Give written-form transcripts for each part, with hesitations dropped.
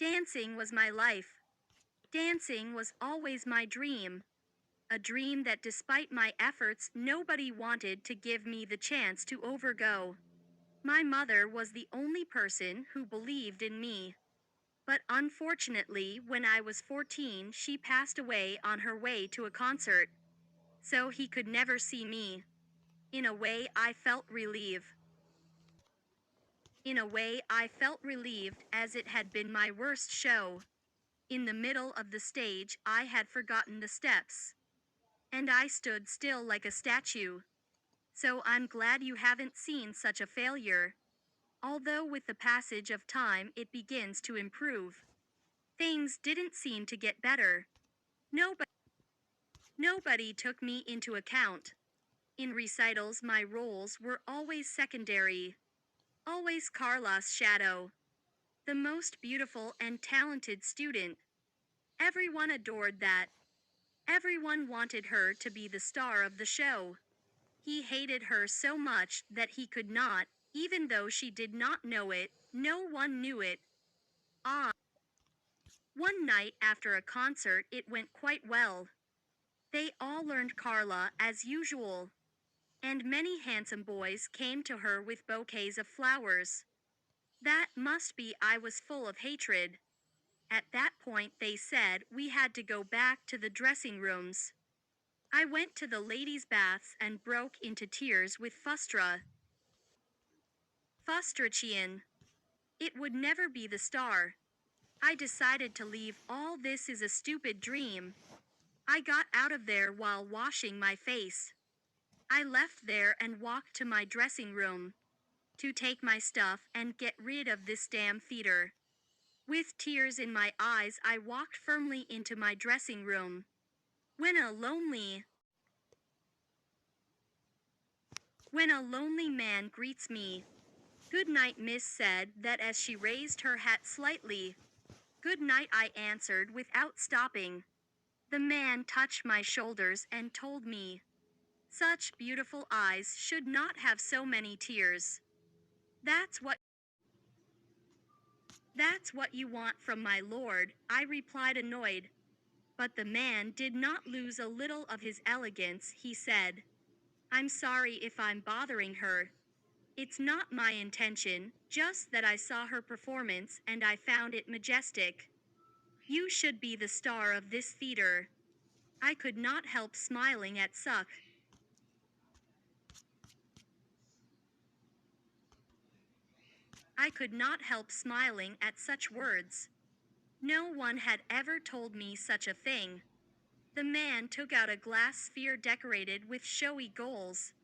Dancing was my life. Dancing was always my dream. A dream that despite my efforts nobody wanted to give me the chance to overgo. My mother was the only person who believed in me. But unfortunately, when I was 14, she passed away on her way to a concert. So he could never see me. In a way, I felt relieved. In a way, I felt relieved as it had been my worst show. In the middle of the stage, I had forgotten the steps. And I stood still like a statue. So I'm glad you haven't seen such a failure. Although with the passage of time it begins to improve. Things didn't seem to get better. Nobody, nobody took me into account. In recitals my roles were always secondary. Always Carla's shadow. The most beautiful and talented student. Everyone adored that. Everyone wanted her to be the star of the show. He hated her so much that he could not, even though she did not know it, no one knew it. Ah. One night after a concert it went quite well. They all learned Carla as usual. And many handsome boys came to her with bouquets of flowers. That must be I was full of hatred. At that point they said we had to go back to the dressing rooms. I went to the ladies' baths and broke into tears with frustration. It would never be the star. I decided to leave. All this is a stupid dream. I got out of there while washing my face. I left there and walked to my dressing room. To take my stuff and get rid of this damn theater. With tears in my eyes I walked firmly into my dressing room. When a lonely man greets me. "Good night, miss," said that as she raised her hat slightly. "Good night," I answered without stopping. The man touched my shoulders and told me, "Such beautiful eyes should not have so many tears. That's what you want from my lord," I replied annoyed. But the man did not lose a little of his elegance. He said, "I'm sorry if I'm bothering her. It's not my intention, just that I saw her performance and I found it majestic. You should be the star of this theater." I could not help smiling at such words. No one had ever told me such a thing. The man took out a glass sphere decorated with showy goals.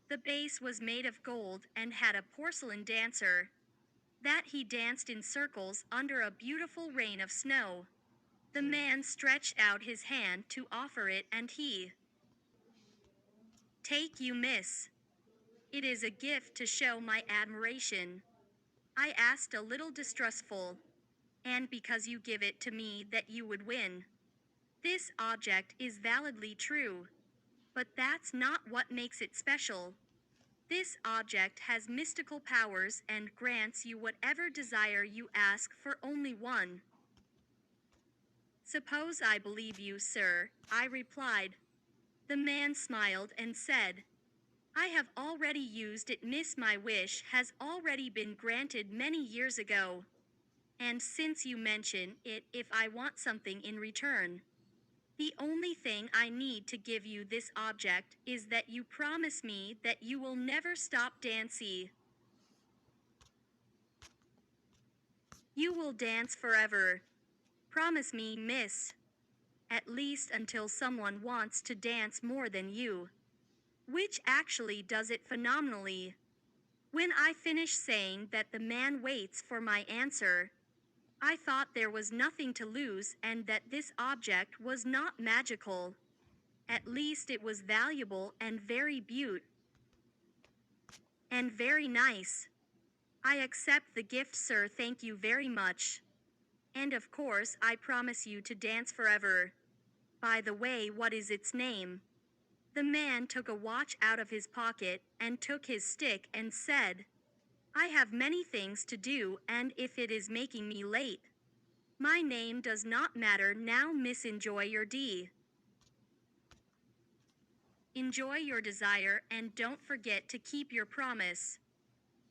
The base was made of gold and had a porcelain dancer. That he danced in circles under a beautiful rain of snow. The man stretched out his hand to offer it and he, "Take you, miss. It is a gift to show my admiration." I asked a little distrustful, "And because you give it to me that you would win?" This object is validly true. But that's not what makes it special. This object has mystical powers and grants you whatever desire you ask for only one. "Suppose I believe you, sir," I replied. The man smiled and said, "I have already used it, miss. My wish has already been granted many years ago. And since you mention it, if I want something in return, the only thing I need to give you this object is that you promise me that you will never stop dancing. You will dance forever. Promise me, miss. At least until someone wants to dance more than you. Which actually does it phenomenally." When I finished saying that, the man waits for my answer. I thought there was nothing to lose and that this object was not magical. At least it was valuable and very nice. "I accept the gift, sir. Thank you very much. And of course I promise you to dance forever. By the way, what is its name?" The man took a watch out of his pocket and took his stick and said, "I have many things to do and if it is making me late, My name does not matter now, miss. Enjoy your D. Enjoy your desire and don't forget to keep your promise.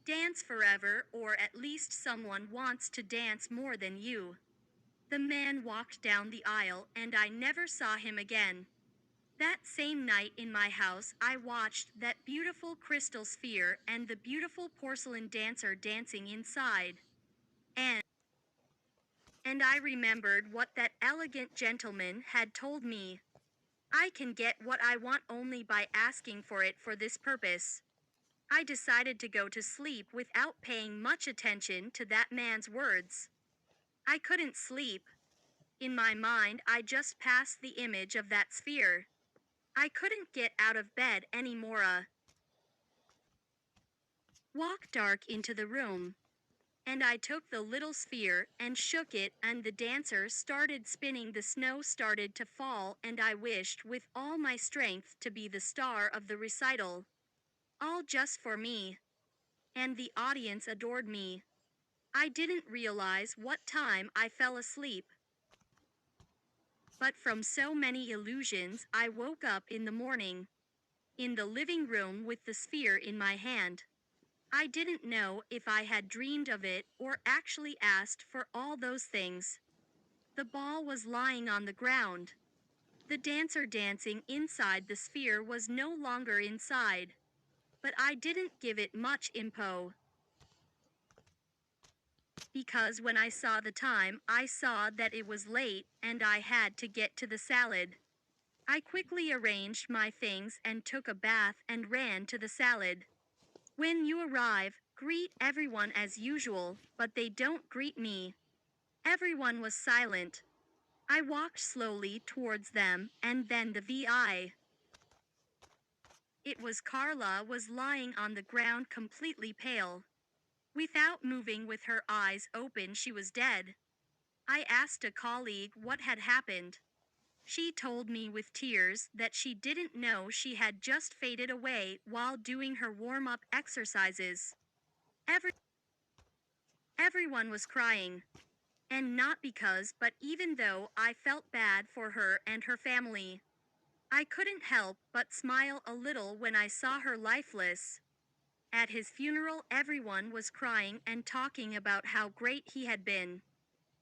Dance forever, or at least someone wants to dance more than you. The man walked down the aisle and I never saw him again. That same night in my house, I watched that beautiful crystal sphere and the beautiful porcelain dancer dancing inside. And I remembered what that elegant gentleman had told me. I can get what I want only by asking for it. For this purpose, I decided to go to sleep without paying much attention to that man's words. I couldn't sleep. In my mind, I just passed the image of that sphere. I couldn't get out of bed anymore. Walk dark into the room. And I took the little sphere and shook it, and the dancer started spinning. The snow started to fall, and I wished with all my strength to be the star of the recital. All just for me. And the audience adored me. I didn't realize what time I fell asleep. But from so many illusions, I woke up in the morning. In the living room with the sphere in my hand. I didn't know if I had dreamed of it or actually asked for all those things. The ball was lying on the ground. The dancer dancing inside the sphere was no longer inside. But I didn't give it much impo. Because when I saw the time, I saw that it was late and I had to get to the salad. I quickly arranged my things and took a bath and ran to the salad. When you arrive, greet everyone as usual, but they don't greet me. Everyone was silent. I walked slowly towards them, and then the VI. It was Carla was lying on the ground completely pale. Without moving with her eyes open, she was dead. I asked a colleague what had happened. She told me with tears that she didn't know she had just faded away while doing her warm-up exercises. Everyone was crying. And not because, but even though I felt bad for her and her family. I couldn't help but smile a little when I saw her lifeless. At his funeral, everyone was crying and talking about how great he had been.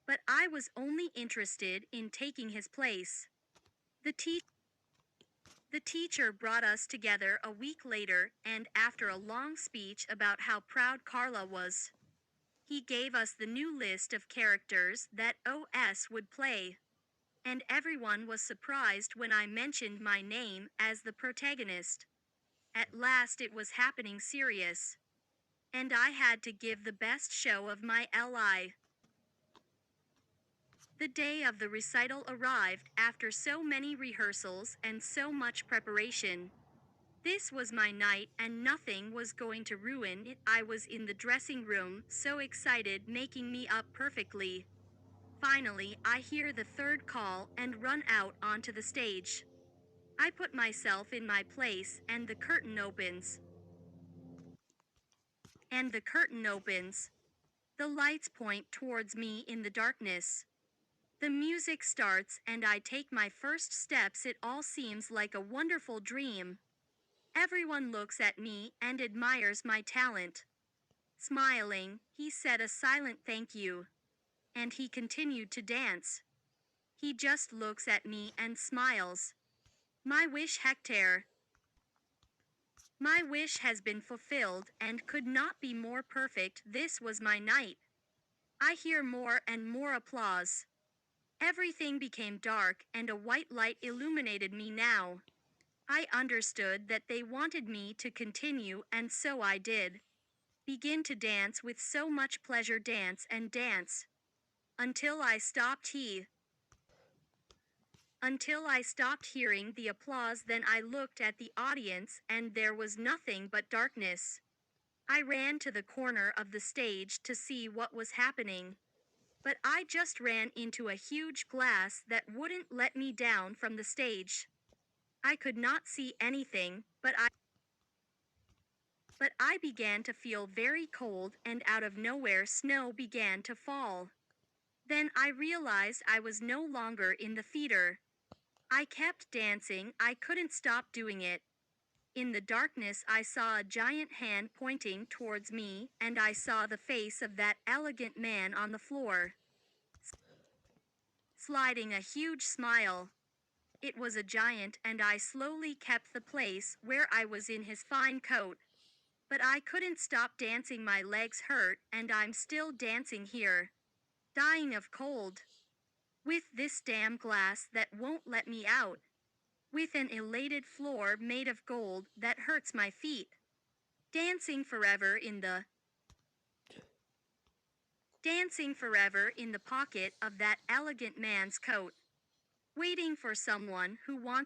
But I was only interested in taking his place. The teacher brought us together a week later, and after a long speech about how proud Carla was, he gave us the new list of characters that OS would play. And everyone was surprised when I mentioned my name as the protagonist. At last it was happening serious. And I had to give the best show of my LI. The day of the recital arrived after so many rehearsals and so much preparation. This was my night and nothing was going to ruin it. I was in the dressing room, so excited, making me up perfectly. Finally, I hear the third call and run out onto the stage. I put myself in my place and the curtain opens. The lights point towards me in the darkness. The music starts and I take my first steps. It all seems like a wonderful dream. Everyone looks at me and admires my talent. Smiling, he said a silent thank you. And he continued to dance. He just looks at me and smiles. My wish, Hector. My wish has been fulfilled and could not be more perfect. This was my night. I hear more and more applause. Everything became dark and a white light illuminated me now. I understood that they wanted me to continue, and so I did. Begin to dance with so much pleasure, dance and dance. Until I stopped hearing the applause. Then I looked at the audience and there was nothing but darkness. I ran to the corner of the stage to see what was happening. But I just ran into a huge glass that wouldn't let me down from the stage. I could not see anything, but I began to feel very cold and out of nowhere snow began to fall. Then I realized I was no longer in the theater. I kept dancing, I couldn't stop doing it. In the darkness, I saw a giant hand pointing towards me, and I saw the face of that elegant man on the floor, sliding a huge smile. It was a giant, and I slowly kept the place where I was in his fine coat. But I couldn't stop dancing, my legs hurt, and I'm still dancing here, dying of cold. With this damn glass that won't let me out. With an elated floor made of gold that hurts my feet. Dancing forever in the pocket of that elegant man's coat. Waiting for someone who wants